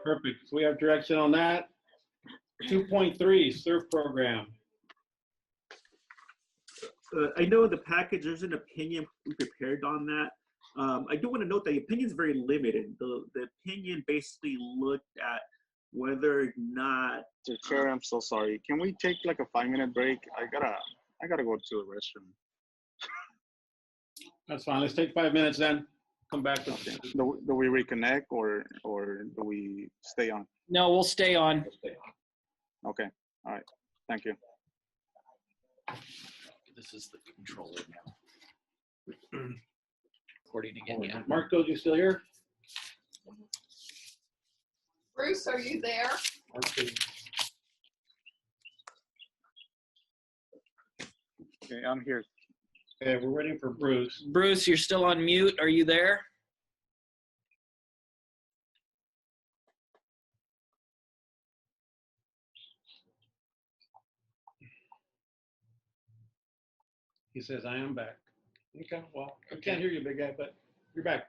Perfect. So we have direction on that. 2.3, SURF program. I know the package, there's an opinion we prepared on that. I do want to note that the opinion is very limited. The opinion basically looked at whether or not. Mr. Chair, I'm so sorry. Can we take like a 5-minute break? I gotta go to the restroom. That's fine. Let's take 5 minutes then. Come back. Okay. Do we reconnect or do we stay on? No, we'll stay on. Okay. All right. Thank you. This is the controller now. Recording again, yeah. Marco, you still here? Bruce, are you there? Okay, I'm here. Okay, we're waiting for Bruce. Bruce, you're still on mute. Are you there? He says, I am back. Okay, well, I can't hear you, big guy, but you're back.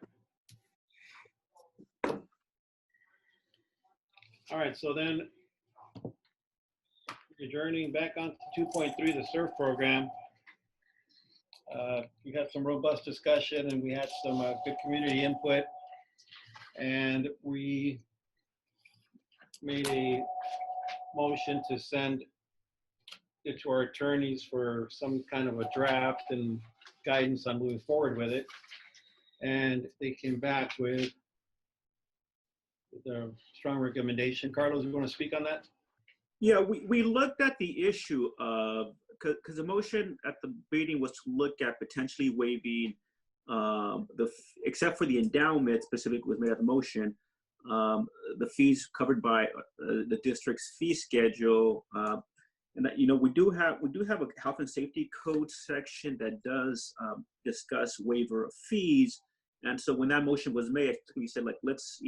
All right, so then adjourning back on to 2.3, the SURF program. We had some robust discussion and we had some good community input, and we made a motion to send it to our attorneys for some kind of a draft and guidance on moving forward with it. And they came back with a strong recommendation. Carlos, you want to speak on that? Yeah, we looked at the issue of, because the motion at the meeting was to look at potentially waiving except for the endowment specific was made at the motion, the fees covered by the district's fee schedule. And that, you know, we do have a health and safety code section that does discuss waiver of fees. And so when that motion was made, we said, like, let's,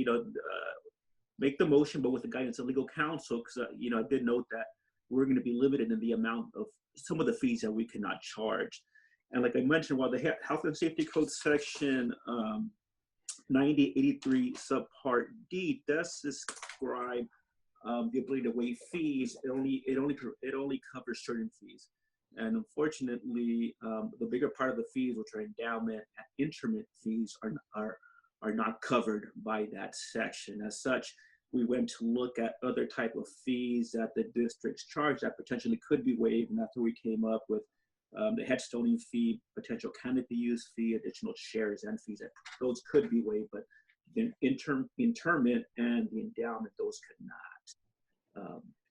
make the motion, but with the guidance of legal counsel, because, I did note that we're going to be limited in the amount of some of the fees that we cannot charge. And like I mentioned, while the health and safety code section 9083 subpart D does describe the ability to waive fees, it only covers certain fees. And unfortunately, the bigger part of the fees, which are endowment and interment fees, are not covered by that section. As such, we went to look at other type of fees that the districts charge that potentially could be waived, and that's where we came up with the headstoning fee, potential canopy use fee, additional shares and fees. That those could be waived, but the interment and the endowment, those could not.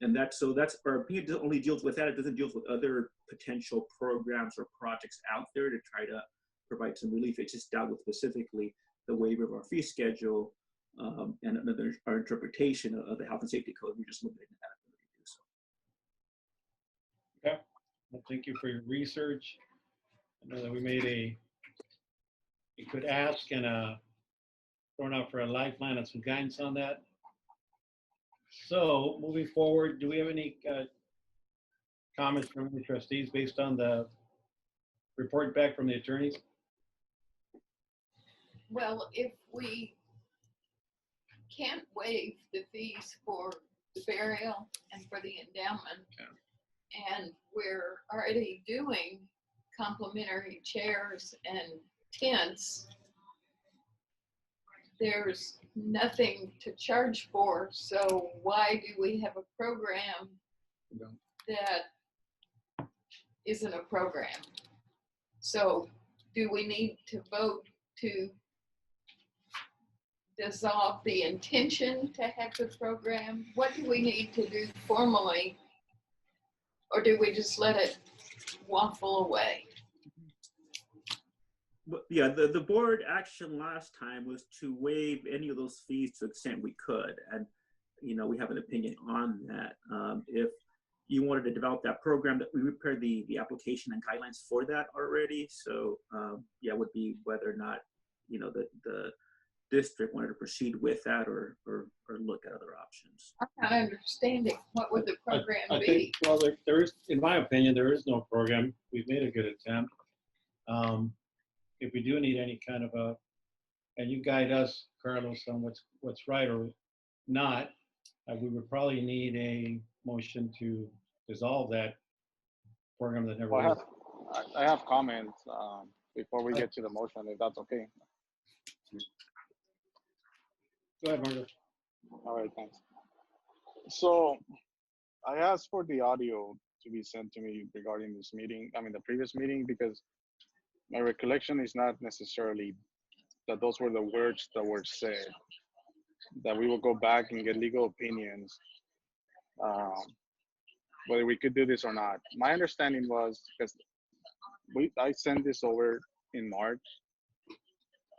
And that's our opinion only deals with that. It doesn't deal with other potential programs or projects out there to try to provide some relief. It's just dealt with specifically the waiver of our fee schedule and our interpretation of the health and safety code. We're just limited in that ability to do so. Okay. Well, thank you for your research. I know that we made a good ask and thrown out for a lifeline and some guidance on that. So moving forward, do we have any comments from the trustees based on the report back from the attorneys? Well, if we can't waive the fees for the burial and for the endowment, and we're already doing complimentary chairs and tents, there's nothing to charge for. So why do we have a program that isn't a program? So do we need to vote to dissolve the intention to have the program? What do we need to do formally? Or do we just let it waffle away? But yeah, the board action last time was to waive any of those fees to the extent we could. And, we have an opinion on that. If you wanted to develop that program, that we prepared the application and guidelines for that already. So yeah, it would be whether or not, the district wanted to proceed with that or look at other options. I'm not understanding. What would the program I be? think, well, there is, in my opinion, there is no program. We've made a good attempt. If we do need any kind of and you guide us, Carlos, on what's right or not, we would probably need a motion to dissolve that program that never Well, was. I have comments before we get to the motion, if that's okay. Go ahead, Margaret. All right, thanks. So I asked for the audio to be sent to me regarding this meeting, I mean, the previous meeting, because my recollection is not necessarily that those were the words that were said, that we will go back and get legal opinions, whether we could do this or not. My understanding was, because I sent this over in March,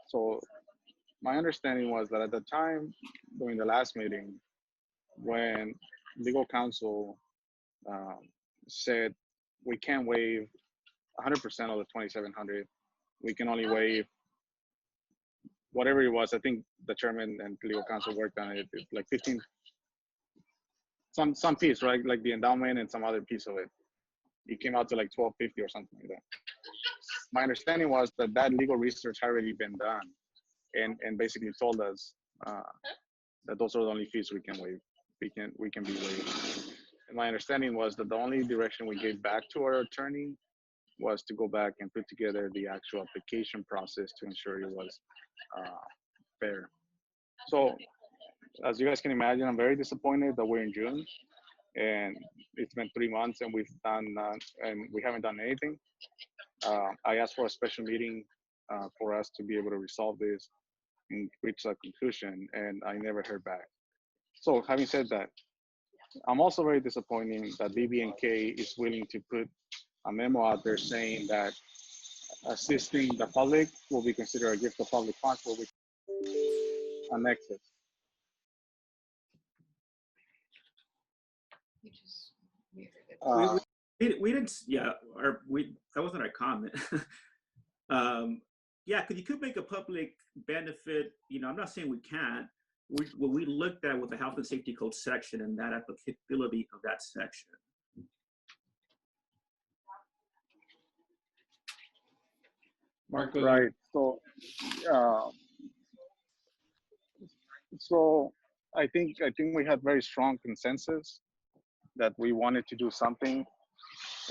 so my understanding was that at the time during the last meeting, when legal counsel said we can't waive 100% of the 2,700, we can only waive whatever it was. I think the chairman and legal counsel worked on it. It's like 15, some piece, right? Like the endowment and some other piece of it. It came out to like 1,250 or something like that. My understanding was that that legal research had already been done, and basically told us that those are the only fees we can waive. We can be waived. And my understanding was that the only direction we gave back to our attorney was to go back and put together the actual application process to ensure it was fair. So as you guys can imagine, I'm very disappointed that we're in June and it's been 3 months and we've done and we haven't done anything. I asked for a special meeting for us to be able to resolve this and reach a conclusion, and I never heard back. So having said that, I'm also very disappointed that BB&K is willing to put a memo out there saying that assisting the public will be considered a gift of public funds, will be an excess. You just muted it. We didn't, yeah, that wasn't our comment. Yeah, because you could make a public benefit, I'm not saying we can't. What we looked at with the health and safety code section and that applicability of that section. Marco. Right. So I think we had very strong consensus that we wanted to do something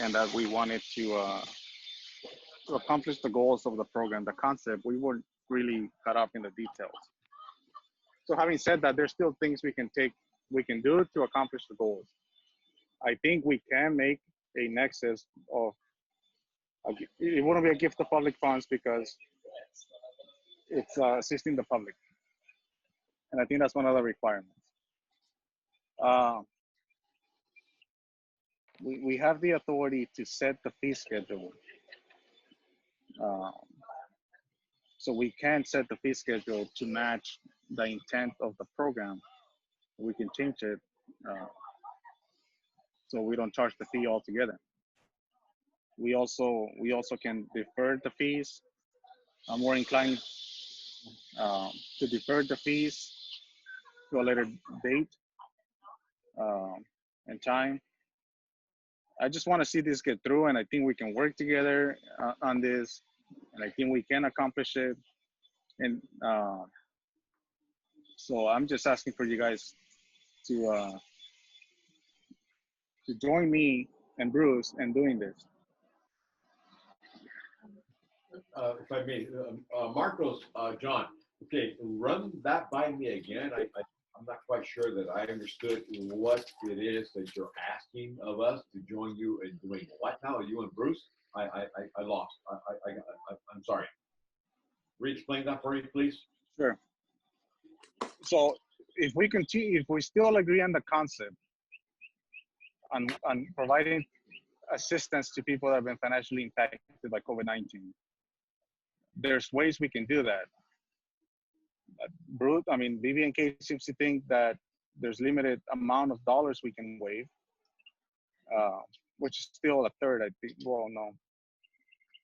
and that we wanted to accomplish the goals of the program, the concept. We weren't really caught up in the details. So having said that, there's still things we can do to accomplish the goals. I think we can make a nexus of, it wouldn't be a gift of public funds because it's assisting the public. And I think that's one of the requirements. We have the authority to set the fee schedule. So we can set the fee schedule to match the intent of the program. We can change it so we don't charge the fee altogether. We also can defer the fees. I'm more inclined to defer the fees to a later date and time. I just want to see this get through, and I think we can work together on this, and I think we can accomplish it. And so I'm just asking for you guys to join me and Bruce in doing this. If I may, Marcos, John, okay, run that by me again. I'm not quite sure that I understood what it is that you're asking of us to join you in doing what now? You and Bruce? I lost. I'm sorry. Re-explain that for me, please. Sure. So if we continue, if we still agree on the concept on providing assistance to people that have been financially impacted by COVID-19, there's ways we can do that. Bruce, I mean, BB&K seems to think that there's limited amount of dollars we can waive, which is still a third, I think. Well, no.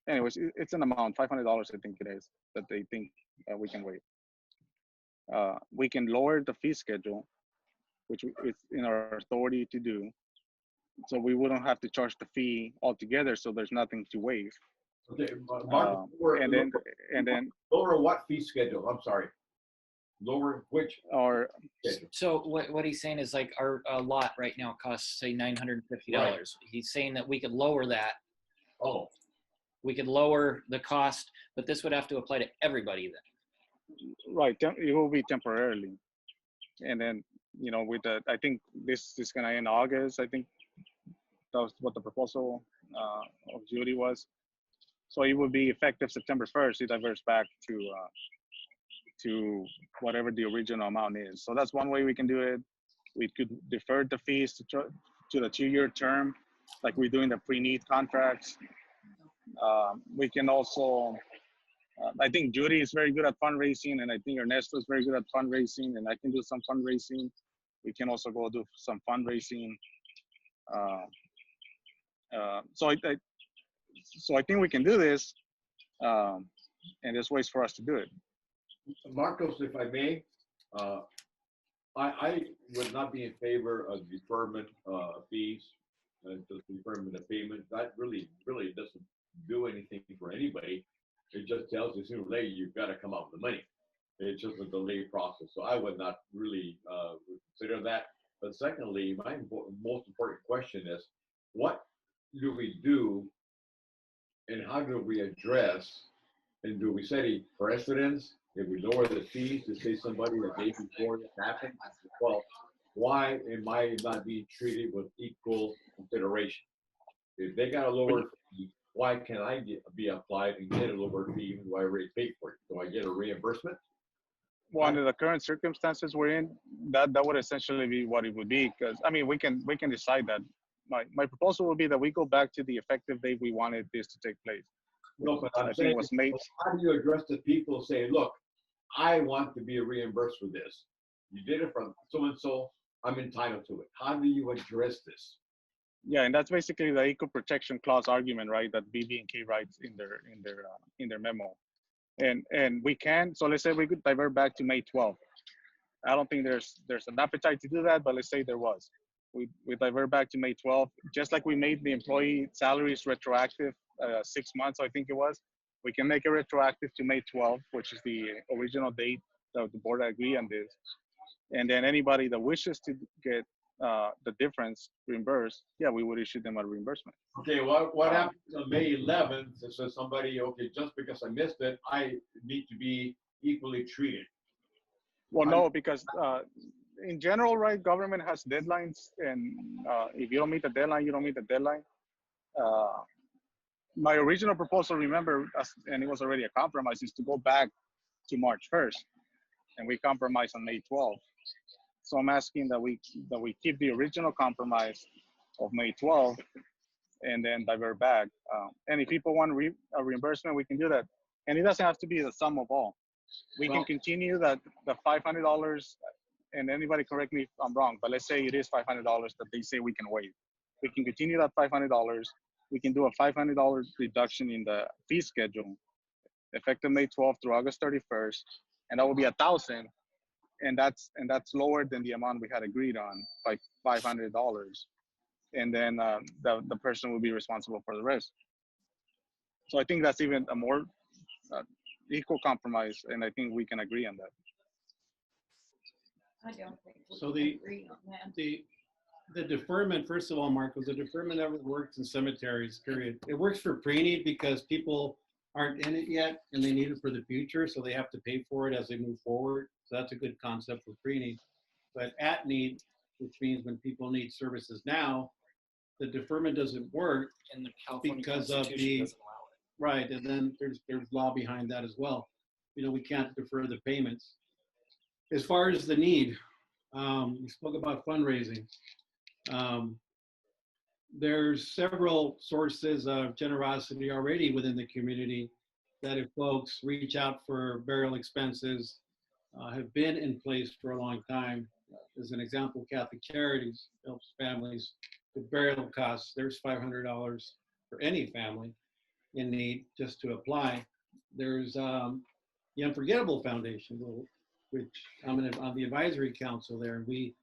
Anyways, it's an amount, $500, I think it is, that they think we can waive. We can lower the fee schedule, which is in our authority to do, so we wouldn't have to charge the fee altogether, so there's nothing to waive. Okay, Mark, and then lower what fee schedule? I'm sorry. lower which Or schedule? So what he's saying is like our lot right now costs say $950. He's saying that we could lower that. Oh, We could lower the cost, but this would have to apply to everybody then. right, it will be temporarily, and then with the I think this is gonna end August. I think that was what the proposal of Judy was. So it would be effective September 1st. It diverts back to whatever the original amount is. So that's one way we can do it. We could defer the fees to the 2-year term, like we do in the pre-need contracts. We can also, I think Judy is very good at fundraising, and I think Ernesto is very good at fundraising, and I can do some fundraising. We can also go do some fundraising. So I think we can do this, and there's ways for us to do it. Marcos, if I may, I would not be in favor of deferment fees, deferment of payment. That really doesn't do anything for anybody. It just tells you sooner or later you've got to come up with the money. It's just a delayed process. So I would not really consider that. But secondly, my most important question is, what do we do and how do we address, and do we set a precedence if we lower the fees to say somebody the day before this happened? Well, why am I not being treated with equal consideration? If they got a lower fee, why can I be applied and get a lower fee even though I already paid for it? Do I get a reimbursement? Well, under the current circumstances we're in, that would essentially be what it would be. Because I mean, we can decide that. My proposal would be that we go back to the effective date we wanted this to take place. No, but I think it was May. how do you address the people saying, look, I want to be reimbursed for this. You did it from so-and-so, I'm entitled to it. How do you address this? Yeah, and that's basically the equal protection clause argument, right? That BB&K writes in their memo, and we can. So let's say we could divert back to May 12th. I don't think there's an appetite to do that, but let's say there was. We divert back to May 12th, just like we made the employee salaries retroactive 6 months, I think it was. We can make it retroactive to May 12th, which is the original date that the board agreed on this. And then anybody that wishes to get the difference reimbursed, yeah, we would issue them a reimbursement. Okay, what happens on May 11th? So somebody, okay, just because I missed it, I need to be equally treated. Well, no, because in general, right, government has deadlines, and if you don't meet the deadline, you don't meet the deadline. My original proposal, remember, and it was already a compromise, is to go back to March 1st, and we compromise on May 12th. So I'm asking that we keep the original compromise of May 12th, and then divert back. And if people want a reimbursement, we can do that, and it doesn't have to be the sum of all. We can continue the $500, and anybody correct me if I'm wrong, but let's say it is $500 that they say we can waive. We can continue that $500. We can do a $500 reduction in the fee schedule, effective May 12th through August 31st, and that will be $1,000, and that's lower than the amount we had agreed on, like $500. And then the person will be responsible for the rest. So I think that's even a more equal compromise, and I think we can agree on that. I don't think we So can agree on that. The deferment, first of all, Marcos, the deferment never works in cemeteries, period. It works for pre-need because people aren't in it yet and they need it for the future, so they have to pay for it as they move forward. So that's a good concept for pre-need. But at need, which means when people need services now, the deferment doesn't work And the California because of Constitution the, doesn't allow it. right, and then there's law behind that as well. We can't defer the payments. As far as the need, we spoke about fundraising. There's several sources of generosity already within the community that if folks reach out for burial expenses have been in place for a long time. As an example, Catholic Charities helps families with burial costs. There's $500 for any family in need just to apply. There's the Unforgettable Foundation, which I'm on the advisory council there. We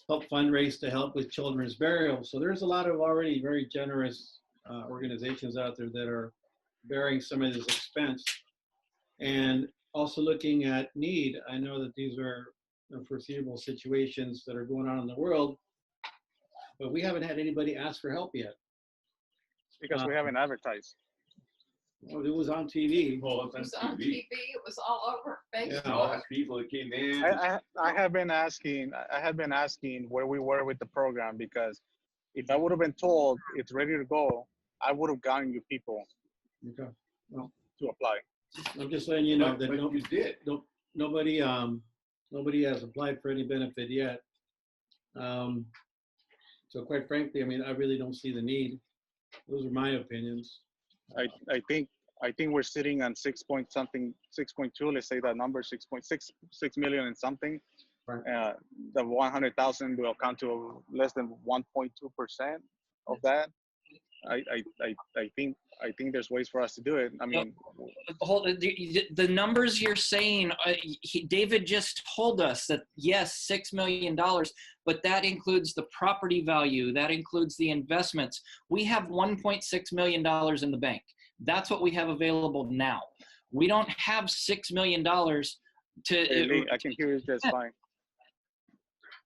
help fundraise to help with children's burial. So there's a lot of already very generous organizations out there that are bearing some of this expense. And also looking at need. I know that these are foreseeable situations that are going on in the world, but we haven't had anybody ask for help yet. Because we haven't advertised. Well, it was on TV. Well, It was it's on on TV, TV. it was all over Facebook. Yeah. All these people that came in. I have been asking. I have been asking where we were with the program, because if I would have been told it's ready to go, I would have gotten you people Okay. Well, to apply. I'm just letting you know But, that but you did. nobody has applied for any benefit yet. So quite frankly, I mean, I really don't see the need. Those are my opinions. I think we're sitting on 6.2. Let's say that number 6.6 million and something. Right. The 100,000 will count to less than 1.2% of that. I think there's ways for us to do it. I mean, The numbers you're saying, David just told us that yes, $6 million, but that includes the property value, that includes the investments. We have $1.6 million in the bank. That's what we have available now. We don't have $6 million to. I can hear you just fine.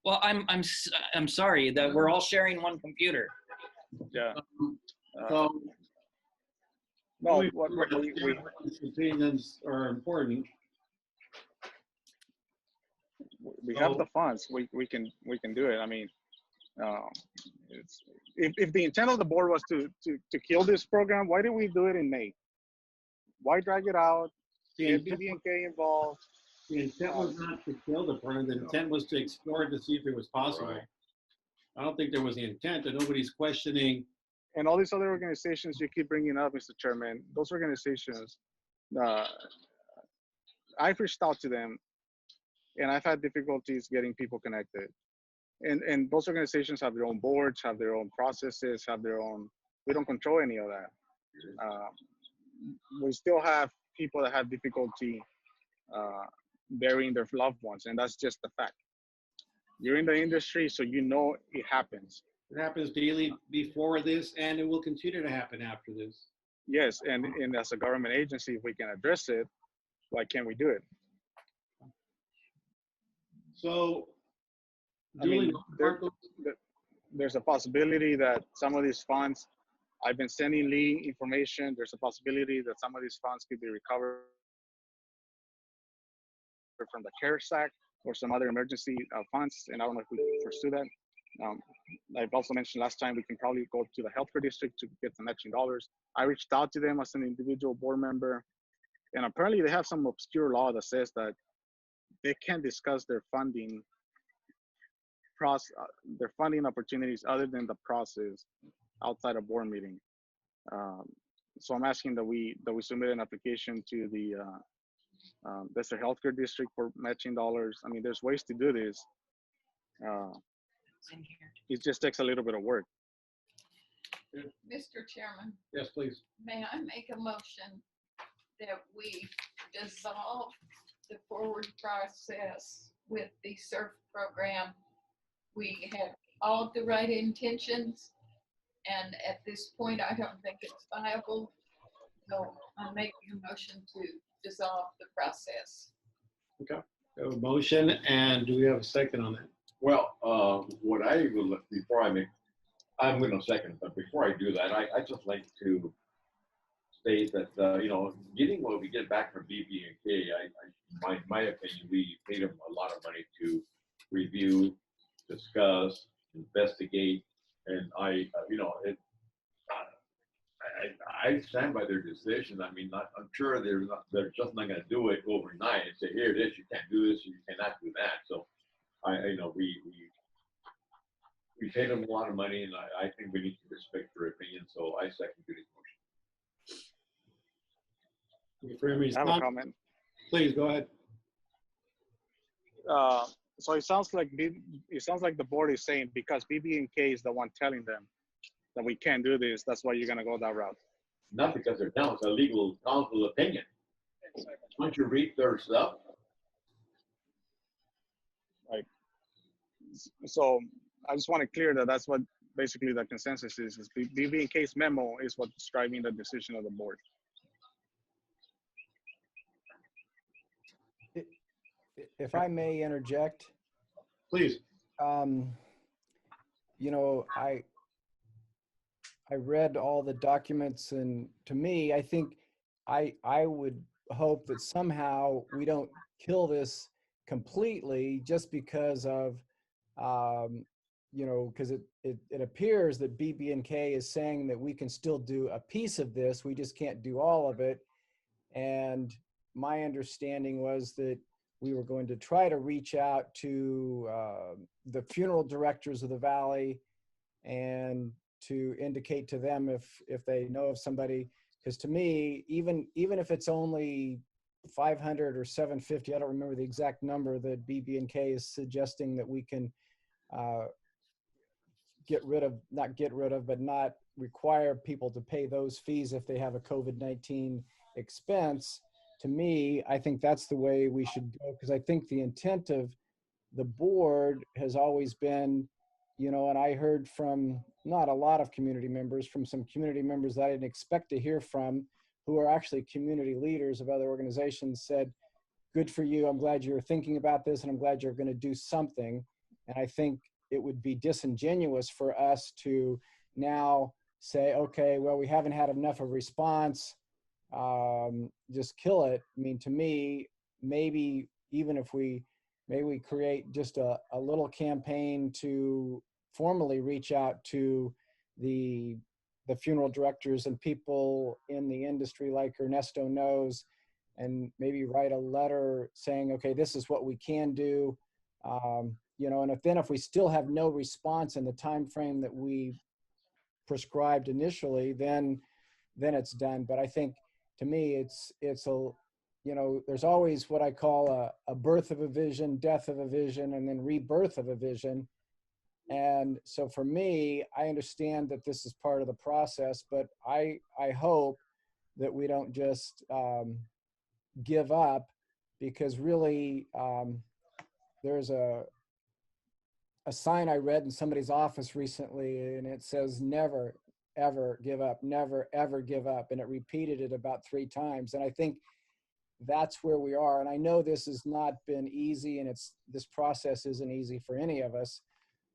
Well, I'm sorry that we're all sharing one computer. Yeah. So No, we opinions are important. we have the funds. We can do it. I mean, it's, if the intent of the board was to kill this program, why did we do it in May? Why drag it out? Get BB&K involved. The intent was not to kill the program. The intent was to explore it to see if it was possible. Right. I don't think there was the intent, and nobody's questioning. And all these other organizations you keep bringing up, Mr. Chairman, those organizations, I've reached out to them, and I've had difficulties getting people connected. And those organizations have their own boards, have their own processes, have their own. We don't control any of that. We still have people that have difficulty burying their loved ones, and that's just the fact. You're in the industry, so you know it happens. It happens daily before this, and it will continue to happen after this. Yes, and as a government agency, if we can address it, why can't we do it? So, I mean, Marcos, there's a possibility that some of these funds, I've been sending Lee information, there's a possibility that some of these funds could be recovered from the CARES Act or some other emergency funds, and I don't know if we can pursue that. I've also mentioned last time we can probably go to the healthcare district to get some matching dollars. I reached out to them as an individual board member, and apparently they have some obscure law that says that they can't discuss their funding opportunities other than the process outside a board meeting. So I'm asking that we submit an application to the that's the healthcare district for matching dollars. I mean, there's ways to do this. It just takes a little bit of work. Mr. Chairman, yes, please. may I make a motion that we dissolve the forward process with the SURF program? We have all the right intentions, and at this point, I don't think it's viable. So I'm making a motion to dissolve the process. Okay. We have a motion, and do we have a second on that? Well, what I will, before I make, I'm going to second, but before I do that, I just like to state that, you know, getting what we get back from BB&K, my opinion, we paid them a lot of money to review, discuss, investigate, and you know, I stand by their decision. I mean, I'm sure they're just not going to do it overnight and say, here it is, you can't do this, you cannot do that. So, you know, we paid them a lot of money, and I think we need to respect their opinion. So I second Judy's motion. I have a comment. Please go ahead. So it sounds like the board is saying because BB&K is the one telling them that we can't do this, that's why you're gonna go that route. Not because they're telling us a legal counsel opinion. Don't you read their stuff? Right. So I just want to clear that that's what basically the consensus is BB&K's memo is what's driving the decision of the board. if I may interject, Please. you know, I read all the documents, and to me, I think I would hope that somehow we don't kill this completely just because of, you know, because it appears that BB&K is saying that we can still do a piece of this, we just can't do all of it. And my understanding was that we were going to try to reach out to the funeral directors of the Valley and to indicate to them if they know of somebody. Because to me, even if it's only 500 or 750, I don't remember the exact number that BB&K is suggesting that we can but not require people to pay those fees if they have a COVID-19 expense. To me, I think that's the way we should go, because I think the intent of the board has always been, you know, and I heard from not a lot of community members, from some community members that I didn't expect to hear from, who are actually community leaders of other organizations, said, good for you, I'm glad you're thinking about this, and I'm glad you're going to do something. And I think it would be disingenuous for us to now say, okay, well, we haven't had enough of a response, just kill it. I mean, to me, maybe even if we create just a little campaign to formally reach out to the funeral directors and people in the industry like Ernesto knows, and maybe write a letter saying, okay, this is what we can do. You know, and if we still have no response in the time frame that we prescribed initially, then it's done. But I think, to me, it's a, you know, there's always what I call a birth of a vision, death of a vision, and then rebirth of a vision. And so for me, I understand that this is part of the process, but I hope that we don't just give up, because really there's a sign I read in somebody's office recently, and it says, never, ever give up, never, ever give up. And it repeated it about 3 times. And I think that's where we are. And I know this has not been easy, and this process isn't easy for any of us,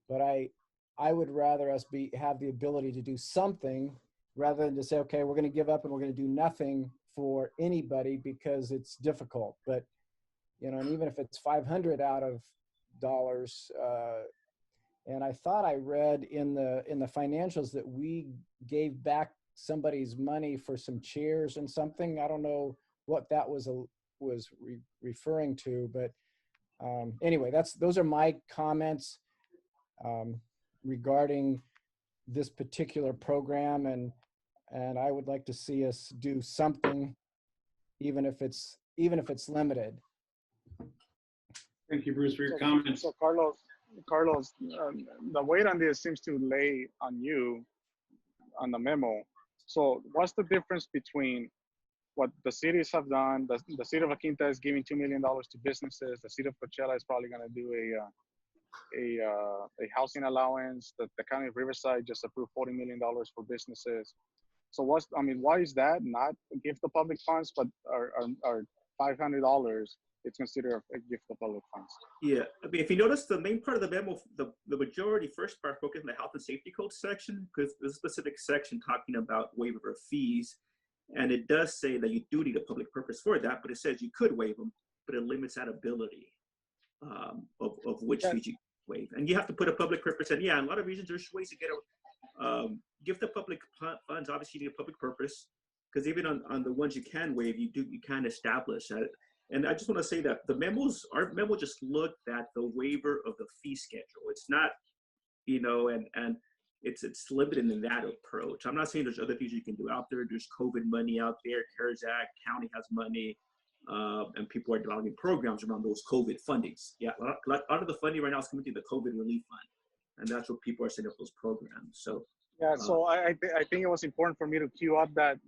but I would rather us have the ability to do something rather than to say, okay, we're going to give up and we're going to do nothing for anybody because it's difficult. But, you know, and even if it's $500 out of dollars, and I thought I read in the financials that we gave back somebody's money for some chairs and something. I don't know what that was referring to, but anyway, those are my comments regarding this particular program, and I would like to see us do something, even if it's limited. Thank you, Bruce, for your comments. So Carlos, the weight on this seems to lay on you on the memo. So what's the difference between what the cities have done? The city of La Quinta is giving $2 million to businesses. The city of Coachella is probably going to do a housing allowance. The county of Riverside just approved $40 million for businesses. So why is that not a gift of public funds, but our $500, it's considered a gift of public funds? Yeah, I mean, if you notice, the main part of the memo, the majority first part focused on the health and safety code section, because there's a specific section talking about waiver of fees. And it does say that you do need a public purpose for that, but it says you could waive them, but it limits that ability of which fees you waive. And you have to put a public purpose. And yeah, in a lot of regions, there's ways to get a gift of public funds. Obviously, you need a public purpose, because even on the ones you can waive, you can establish that. And I just want to say that our memo just looked at the waiver of the fee schedule. It's not, you know, and it's limited in that approach. I'm not saying there's other things you can do out there. There's COVID money out there, CARES Act, county has money, and people are developing programs around those COVID fundings. Yeah, a lot of the funding right now is coming through the COVID relief fund, and that's what people are setting up those programs. So yeah, so I think it was important for me to queue up that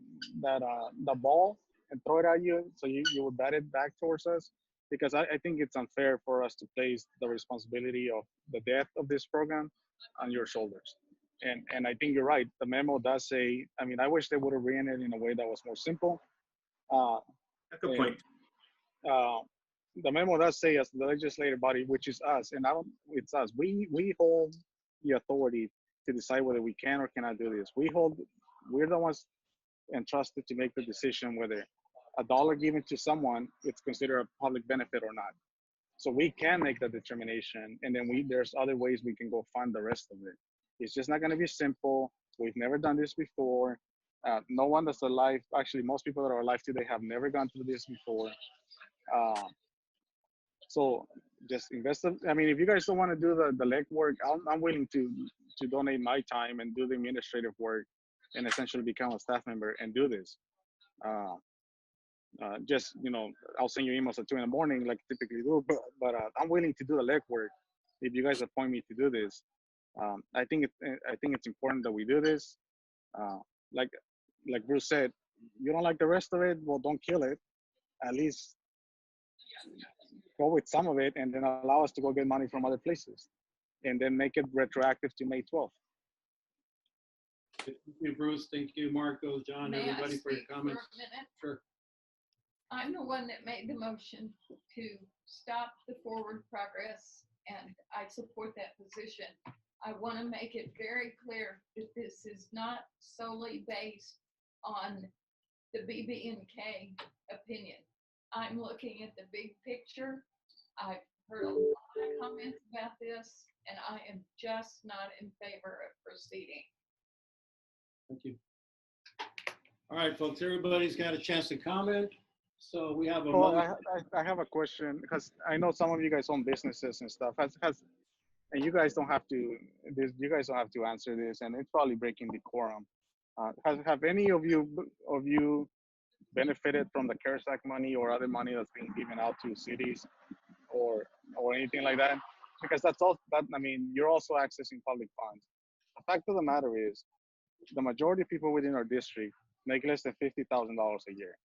the ball and throw it at you, so you would bat it back towards us, because I think it's unfair for us to place the responsibility of the death of this program on your shoulders. And I think you're right. The memo does say, I mean, I wish they would have written it in a way that was more simple. good point. the memo does say as the legislative body, which is us, and I don't, it's us. We hold the authority to decide whether we can or cannot do this. We're the ones entrusted to make the decision whether a dollar given to someone it's considered a public benefit or not. So we can make the determination, and then there's other ways we can go fund the rest of it. It's just not going to be simple. We've never done this before. No one that's alive, actually, most people that are alive today have never gone through this before. So just invest. I mean, if you guys don't want to do the legwork, I'm willing to donate my time and do the administrative work, and essentially become a staff member and do this. Just, you know, I'll send you emails at 2 a.m. like I typically do, but I'm willing to do the legwork if you guys appoint me to do this. I think it's important that we do this. Like Bruce said, you don't like the rest of it, well, don't kill it. At least go with some of it, and then allow us to go get money from other places, and then make it retroactive to May 12th. Thank you, Bruce. Thank you, Marco, John, May I everybody for your speak for a comments. minute? Sure. I'm the one that made the motion to stop the forward progress, and I support that position. I want to make it very clear that this is not solely based on the BB&K opinion. I'm looking at the big picture. I've heard a lot of comments about this, and I am just not in favor of proceeding. Thank you. All right, folks, everybody's got a chance to comment. So we have a Well, motion. I have a question, because I know some of you guys own businesses and stuff. And you guys don't have to. You guys don't have to answer this, and it's probably breaking decorum. Have any of you benefited from the CARES Act money or other money that's being given out to cities or anything like that? Because that's all. I mean, you're also accessing public funds. The fact of the matter is, the majority of people within our district make less than $50,000 a year.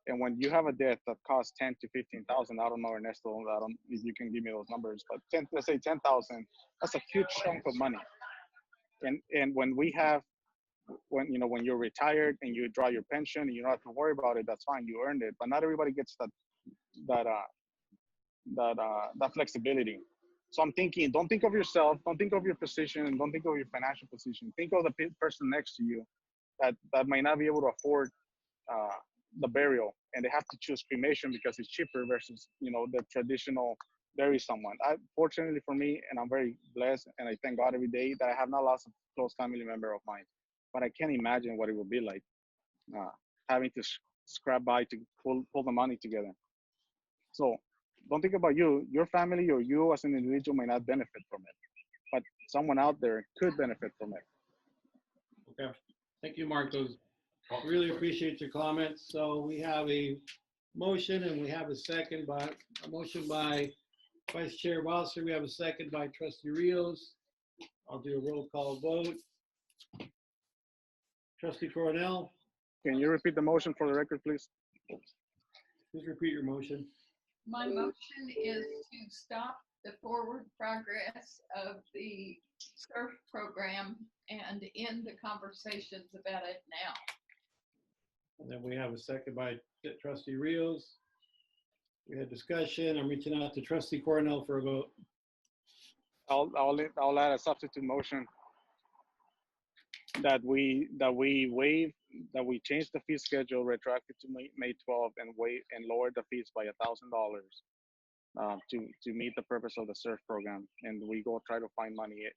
And when you have a debt that costs 10 to 15,000, I don't know, Ernesto, if you can give me those numbers, but let's say 10,000, that's a huge chunk of money. And when you're retired and you draw your pension and you don't have to worry about it, that's fine, you earned it. But not everybody gets that flexibility. So I'm thinking, don't think of yourself, don't think of your position, and don't think of your financial position. Think of the person next to you that might not be able to afford the burial, and they have to choose cremation because it's cheaper versus, the traditional bury someone. Fortunately for me, and I'm very blessed, and I thank God every day that I have not lost a close family member of mine. But I can't imagine what it would be like having to scrap by to pull the money together. So don't think about you, your family, or you as an individual may not benefit from it, but someone out there could benefit from it. Okay. Thank you, Marcos. Really appreciate your comments. So we have a motion and we have a motion by Vice Chair Walser. We have a second by Trustee Rios. I'll do a roll call vote. Trustee Coronel, Can you repeat the motion for the record, please? please repeat your motion. My motion is to stop the forward progress of the SURF program and end the conversations about it now. And then we have a second by Trustee Rios. We had discussion. I'm reaching out to Trustee Coronel for a vote. I'll add a substitute motion that we change the fee schedule retroactive to May 12th and lower the fees by $1,000 to meet the purpose of the SURF program, and we go try to find money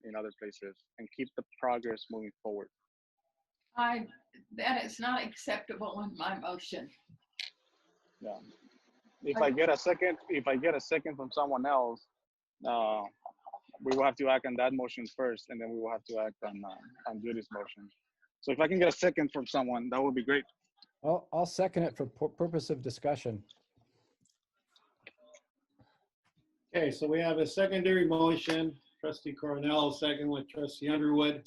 in other places and keep the progress moving forward. That is not acceptable in my motion. Yeah. If I get a second from someone else, we will have to act on that motion first, and then we will have to act on Judy's motion. So if I can get a second from someone, that would be great. I'll second it for purpose of discussion. Okay, so we have a secondary motion. Trustee Coronel, second with Trustee Underwood.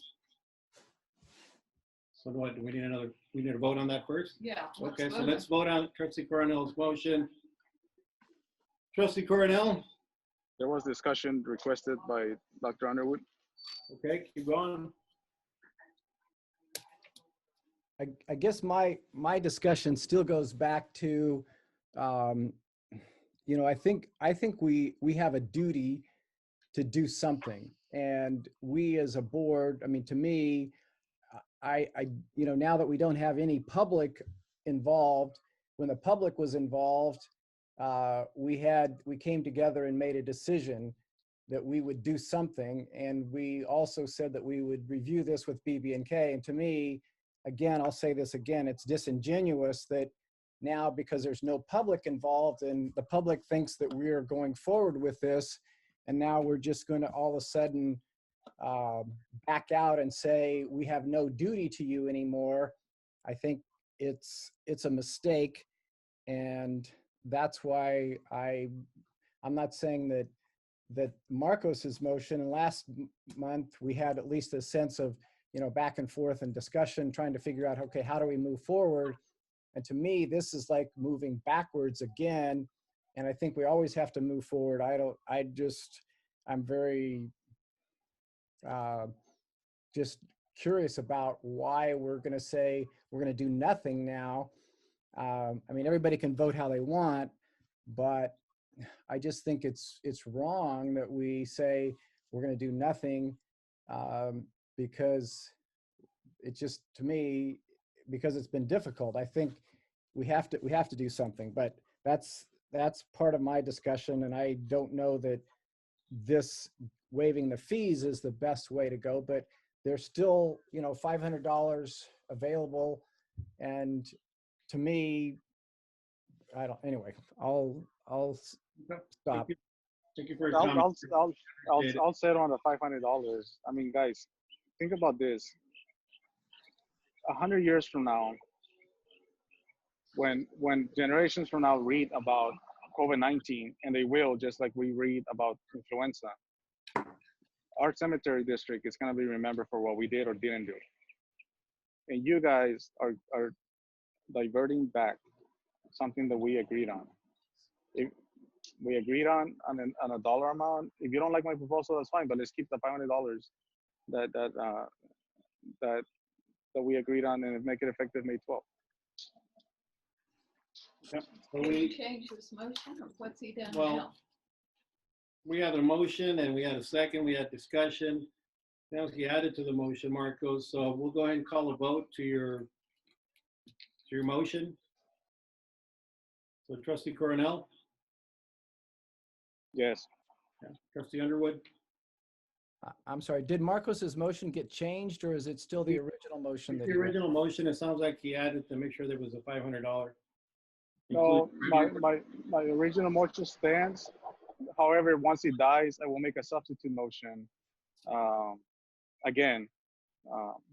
So what, do we need a vote on that first? Yeah. Okay, so let's vote on Trustee Coronel's motion. Trustee Coronel? There was discussion requested by Dr. Underwood. Okay, keep going. I guess my discussion still goes back to you know, I think we have a duty to do something, and we as a board, I mean, to me, you know, now that we don't have any public involved, when the public was involved, we came together and made a decision that we would do something, and we also said that we would review this with BB&K. And to me, again, I'll say this again, it's disingenuous that now, because there's no public involved and the public thinks that we're going forward with this, and now we're just going to all of a sudden back out and say we have no duty to you anymore. I think it's a mistake, and that's why I'm not saying that Marcos's motion, and last month we had at least a sense of, you know, back and forth and discussion trying to figure out, okay, how do we move forward? And to me, this is like moving backwards again. And I think we always have to move forward. I'm very just curious about why we're going to say we're going to do nothing now. I mean, everybody can vote how they want, but I just think it's wrong that we say we're going to do nothing, because it just, to me, because it's been difficult. I think we have to do something, but that's part of my discussion, and I don't know that this waiving the fees is the best way to go, but there's still, you know, $500 available, and to me, anyway, I'll stop. Thank you for your I'll, comment. I'll settle on the $500. I mean, guys, think about this. 100 years from now, when generations from now read about COVID-19, and they will, just like we read about influenza, our cemetery district is going to be remembered for what we did or didn't do. And you guys are diverting back something that we agreed on. If we agreed on a dollar amount, if you don't like my proposal, that's fine, but let's keep the $500 that we agreed on and make it effective May 12th. Yep. So Can you change his motion, or what's he done now? We had a motion and we had a second, we had discussion. Now he added to the motion, Marcos. So we'll go ahead and call a vote to your motion. So Trustee Coronel? Yes. Yeah. Trustee Underwood? I'm sorry, did Marcos's motion get changed, or is it still the original motion? The original motion, it sounds like he added to make sure there was a $500. No, my original motion stands. However, once he dies, I will make a substitute motion again.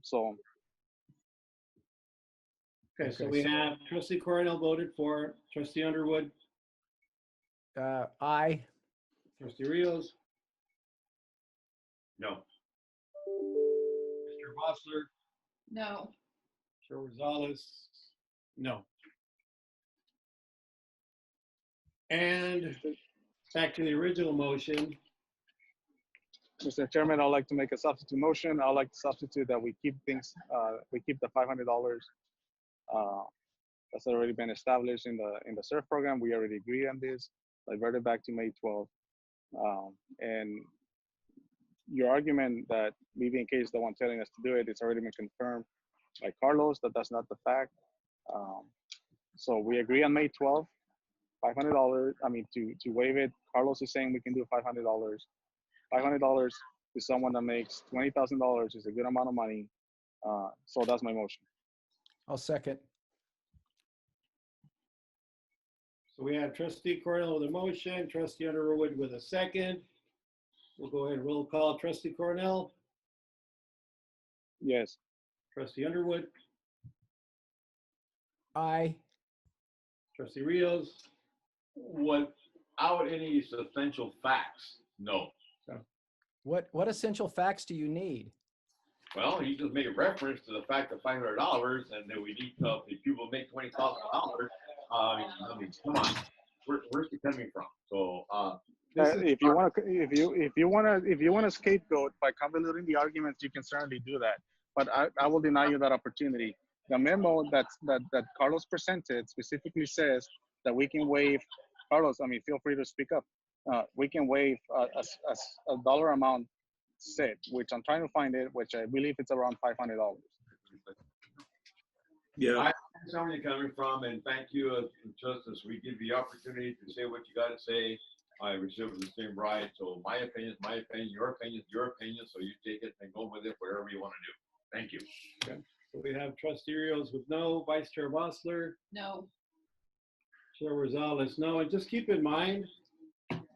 So. Okay, so we have Trustee Coronel voted for, Trustee Underwood, Aye. Trustee Rios, No. Mr. Vossler, No, Mr. Rosales, no. And back to the original motion. Mr. Chairman, I'd like to make a substitute motion. I'd like to substitute that we keep things, we keep the $500 that's already been established in the SURF program. We already agreed on this, diverted back to May 12th. And your argument that BB&K is the one telling us to do it, it's already been confirmed by Carlos that that's not the fact. So we agree on May 12th, $500, I mean, to waive it. Carlos is saying we can do $500. $500 to someone that makes $20,000 is a good amount of money. So that's my motion. I'll second. So we have Trustee Coronel with a motion, Trustee Underwood with a second. We'll go ahead and roll call. Trustee Coronel, Yes. Trustee Underwood, Aye. Trustee Rios, Without any essential facts, no. What essential facts do you need? Well, he just made a reference to the fact of $500, and that we need to, if people make $20,000, I mean, come on, where's it coming from? So, If you want to scapegoat by convoluting the arguments, you can certainly do that. But I will deny you that opportunity. The memo that Carlos presented specifically says that we can waive Carlos, I mean, feel free to speak up. We can waive a dollar amount set, which I'm trying to find it, which I believe it's around $500. Yeah. I understand where you're coming from, and thank you, Justice. We give you the opportunity to say what you got to say. I reserve the same right. So my opinion is my opinion, your opinion is your opinion. So you take it and go with it, whatever you want to do. Thank you. Okay. So we have Trustee Rios with no, Vice Chair Bossler, No, Chair Rosales, no. And just keep in mind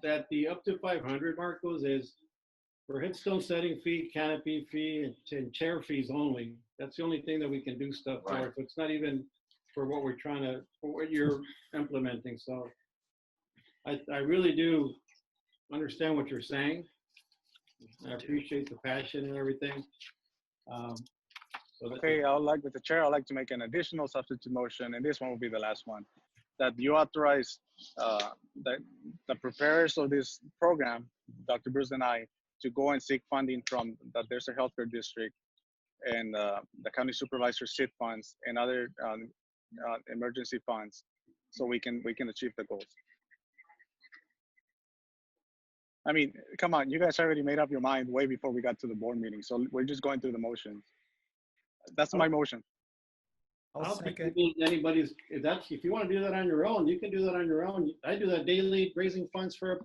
that the up to 500, Marcos, is for headstone setting fee, canopy fee, and chair fees only. That's the only thing that we can do stuff for. Right. So it's not even for what we're trying to, for what you're implementing. So I really do understand what you're saying. I appreciate the passion and everything. So Okay, I would like, with the chair, I'd like to make an additional substitute motion, and this one will be the last one, that you authorize the preparers of this program, Dr. Bruce and I, to go and seek funding from the Desert Healthcare District and the county supervisor SID funds and other emergency funds, so we can achieve the goals. I mean, come on, you guys already made up your mind way before we got to the board meeting, so we're just going through the motions. That's my motion. I don't think it means anybody's, if you want to do that on your own, you can do that on your own. I do that daily, raising funds for,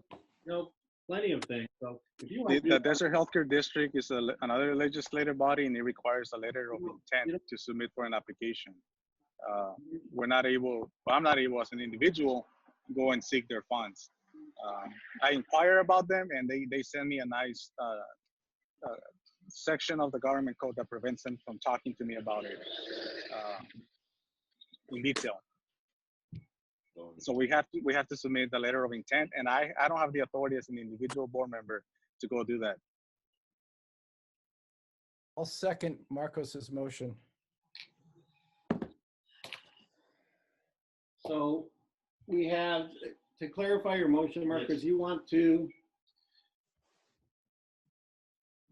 plenty of things. So if you want to do The that, Desert Healthcare District is another legislative body, and it requires a letter of intent to submit for an application. We're not able, well, I'm not able as an individual, go and seek their funds. I inquire about them, and they send me a nice section of the government code that prevents them from talking to me about it in detail. So we have to submit the letter of intent, and I don't have the authority as an individual board member to go do that. I'll second Marcos's motion. so we have, to clarify your motion, Marcus, you want to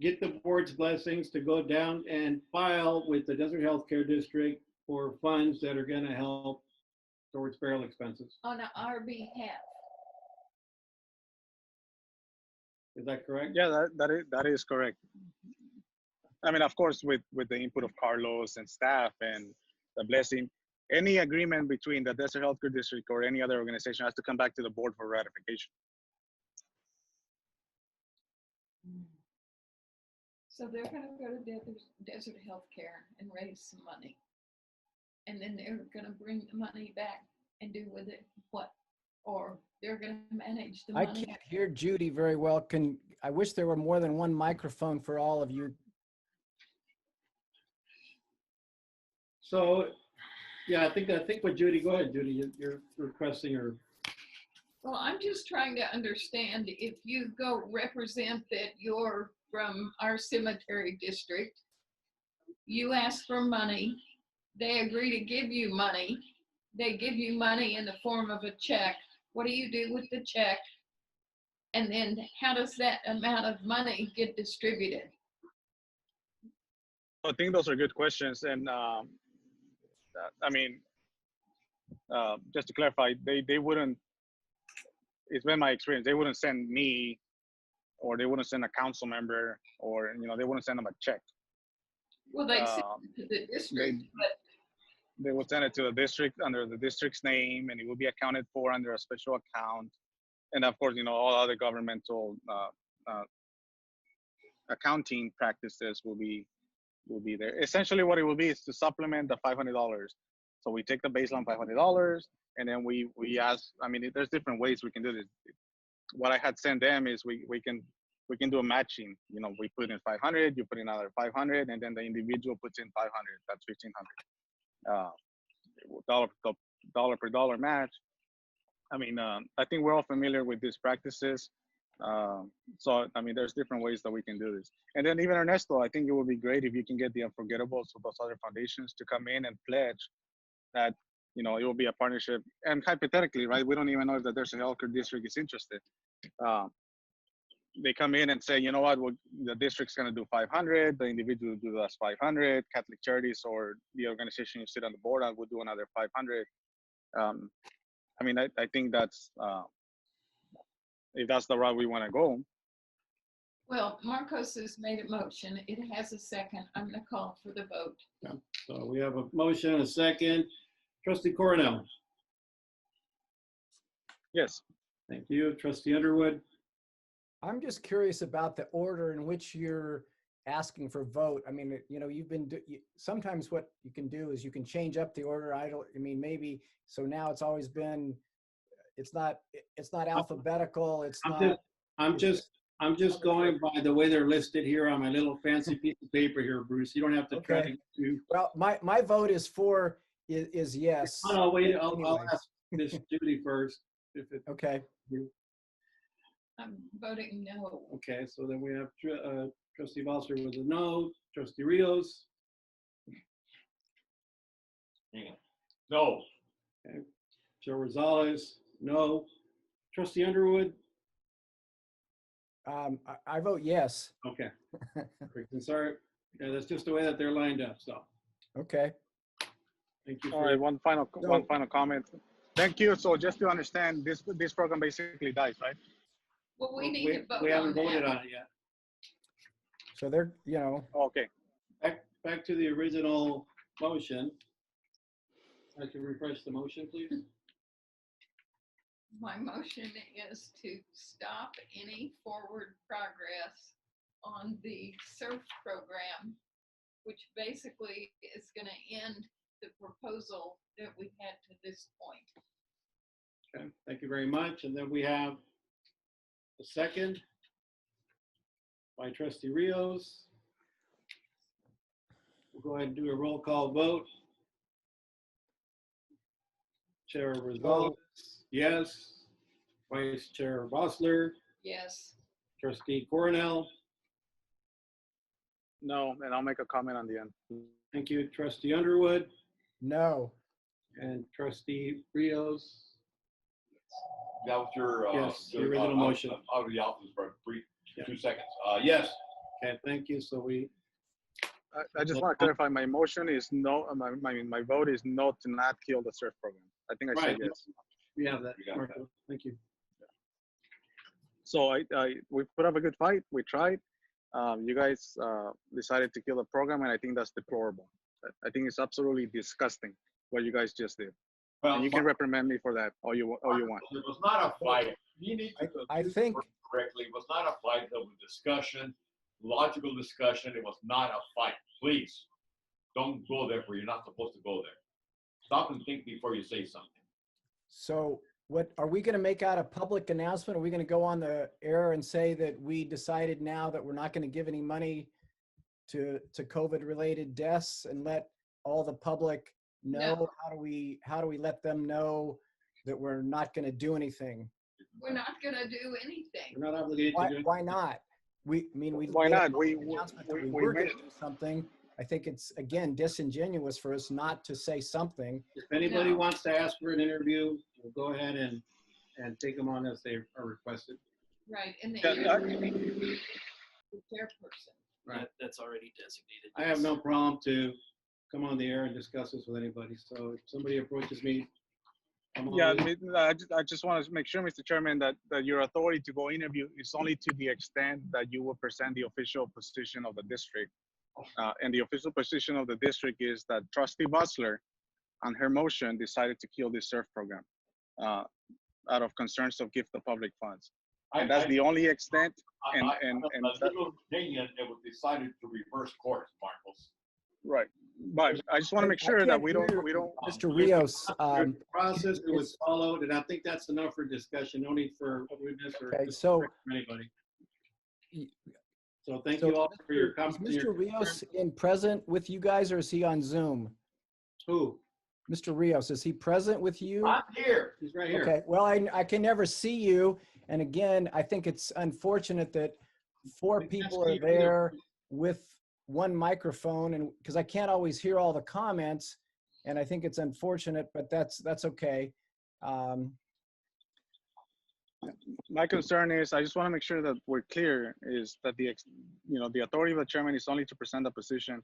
get the board's blessings to go down and file with the Desert Healthcare District for funds that are going to help towards burial expenses. on our behalf. Is that correct? Yeah, that is correct. I mean, of course, with the input of Carlos and staff and the blessing, any agreement between the Desert Healthcare District or any other organization has to come back to the board for ratification. So they're gonna go to Desert Healthcare and raise some money. And then they're gonna bring the money back and do with it what? Or they're gonna manage the I money. can't hear Judy very well. I wish there were more than one microphone for all of you. So, yeah, I think what Judy, go ahead, Judy, you're requesting her. Well, I'm just trying to understand if you go represent that you're from our cemetery district, you ask for money, they agree to give you money, they give you money in the form of a check. What do you do with the check? And then how does that amount of money get distributed? I think those are good questions. And I mean, just to clarify, they wouldn't, it's been my experience, they wouldn't send me, or they wouldn't send a council member, or, they wouldn't send them a check. Well, they send it to the district, but They would send it to the district under the district's name, and it will be accounted for under a special account. And of course, all other governmental accounting practices will be there. Essentially, what it will be is to supplement the $500. So we take the baseline $500, and then we ask. I mean, there's different ways we can do this. What I had sent them is we can do a matching. We put in 500, you put in another 500, and then the individual puts in 500. That's 1,500. Dollar per dollar match. I mean, I think we're all familiar with these practices. So, I mean, there's different ways that we can do this. And then even Ernesto, I think it would be great if you can get the Unforgettables of those other foundations to come in and pledge that, it will be a partnership. And hypothetically, right, we don't even know if the Desert Healthcare District is interested. They come in and say, you know what, the district's going to do 500, the individual will do us 500, Catholic Charities or the organization you sit on the board on will do another 500. I mean, I think that's, if that's the route we want to go. Well, Marcos has made a motion. It has a second. I'm gonna call for the vote. So we have a motion, and a second. Trustee Cornell. Yes. Thank you. Trustee Underwood. I'm just curious about the order in which you're asking for vote. I mean, you know, sometimes what you can do is you can change up the order. I mean, maybe, so now it's always been, it's not alphabetical. It's not. I'm just going by the way they're listed here on my little fancy piece of paper here, Bruce. You don't have to try Okay. to. Well, my vote is is yes. Oh, no, wait, I'll Anyways. ask Ms. Judy first. If it, Okay. I'm voting no. okay, so then we have Trustee Balser with a no, Trustee Rios, No. Joe Rosales, no, Trustee Underwood. I vote yes. Okay. Sorry, yeah, that's just the way that they're lined up. So Okay. thank you. All right, one final comment. Thank you. So just to understand, this program basically dies, right? Well, we need to vote We haven't on voted that. on it yet. So they're, you know, Okay. Back to the original motion. I can refresh the motion, please. My motion is to stop any forward progress on the SURF program, which basically is going to end the proposal that we had to this point. Okay, thank you very much. And then we have a second by Trustee Rios. We'll go ahead and do a roll call vote. Chair Rosales, yes. Vice Chair Bossler, Yes. Trustee Cornell. No, and I'll make a comment on the end. Thank you, Trustee Underwood no. and Trustee Rios. That was your, Yes, the original motion. Out of the office for a brief Yeah. 2 seconds. Yes. Okay, thank you. So I just want to clarify, my motion is no, my vote is no to not kill the SURF program. I think I said Right. yes. we have that. You got Marco. Thank you. So we put up a good fight. We tried. You guys decided to kill the program, and I think that's deplorable. I think it's absolutely disgusting what you guys just did. Well, And you can reprimand me for that all you want. it was not a fight. You need to I think correctly. It was not a fight. There was discussion, logical discussion. It was not a fight. Please don't go there where you're not supposed to go there. Stop and think before you say something. so. What are we going to make out a public announcement? Are we going to go on the air and say that we decided now that we're not going to give any money to COVID related deaths and let all the public know? No. How do we let them know that we're not going to do anything? We're not going to do anything. We're not obligated to do Why not? We Why made a not? We announcement that we were made going to do something. I think it's, again, disingenuous for us not to say something. If anybody No. wants to ask for an interview, we'll go ahead and take them on as they are requested. Right. And the Yeah, chairperson. Right. That's already designated. I have no problem to come on the air and discuss this with anybody. So if somebody approaches me, I'm Yeah, always- I just want to make sure, Mr. Chairman, that your authority to go interview is only to the extent that you will present the official position of the district. And the official position of the district is that Trustee Bossler, on her motion, decided to kill this SURF program out of concerns of gift of public funds. And that's the only extent. And a legal opinion, it was decided to reverse course, Marcos. right. But I just want to make sure that we don't. Mr. Rios, There's a process that was followed, and I think that's enough for discussion. No need for witness or Okay, so- from anybody. So thank so you all for your is comments. Mr. Rios in present with you guys, or is he on Zoom? Who? Mr. Rios, is he present with you? I'm here. He's right here. Okay, well, I can never see you. And again, I think it's unfortunate that 4 people are there with one microphone, and because I can't always hear all the comments, and I think it's unfortunate, but that's okay. My concern is, I just want to make sure that we're clear, is that the authority of the chairman is only to present the position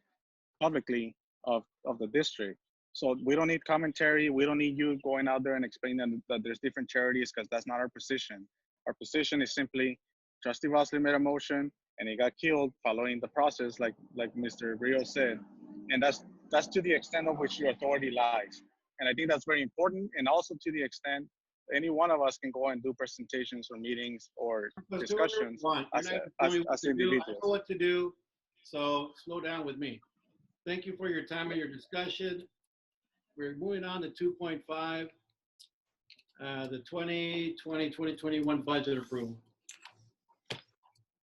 publicly of the district. So we don't need commentary. We don't need you going out there and explaining that there's different charities, because that's not our position. Our position is simply Trustee Rossley made a motion and it got killed following the process, like Mr. Rios said. And that's to the extent of which your authority lies. And I think that's very important. And also to the extent any one of us can go and do presentations or meetings or Let's do whatever you discussions want. You're as, not as, telling me what as to do. I individuals. know what to do, so slow down with me. Thank you for your time and your discussion. We're moving on to 2.5, the 2020-2021 budget approval.